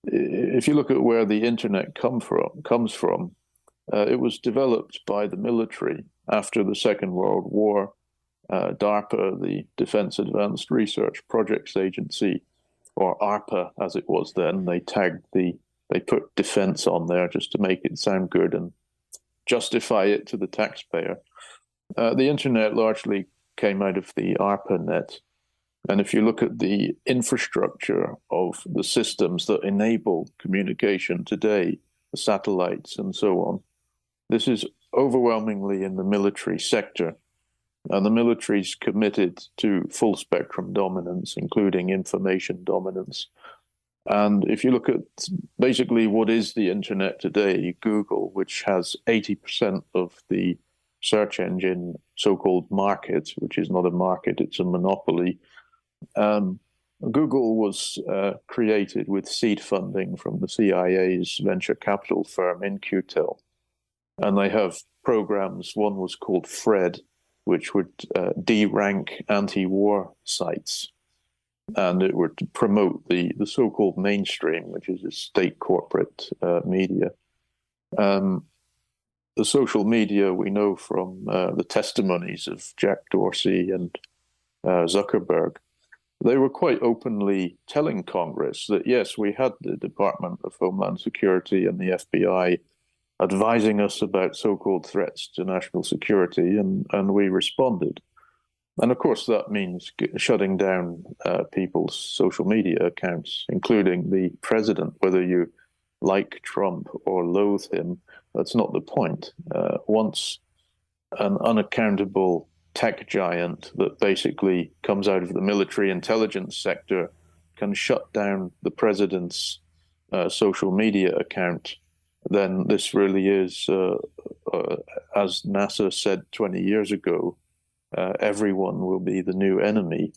if you look at where the internet comes from, it was developed by the military after the Second World War. DARPA, the Defense Advanced Research Projects Agency, or ARPA as it was then, they put defense on there just to make it sound good and justify it to the taxpayer. The internet largely came out of the ARPANET. And if you look at the infrastructure of the systems that enable communication today, the satellites and so on, this is overwhelmingly in the military sector. And the military's committed to full spectrum dominance, including information dominance. And if you look at basically what is the internet today, Google, which has 80% of the search engine so-called market, which is not a market, it's a monopoly. Google was created with seed funding from the CIA's venture capital firm In-Q-Tel. And they have programs. One was called FRED, which would de-rank anti-war sites. And it would promote the so-called mainstream, which is a state corporate media. The social media we know from the testimonies of Jack Dorsey and Zuckerberg. They were quite openly telling Congress that, yes, we had the Department of Homeland Security and the FBI advising us about so-called threats to national security, and we responded. And of course, that means shutting down people's social media accounts, including the president, whether you like Trump or loathe him. That's not the point. Once an unaccountable tech giant that basically comes out of the military intelligence sector can shut down the president's social media account, then this really is, as NASA said 20 years ago, everyone will be the new enemy.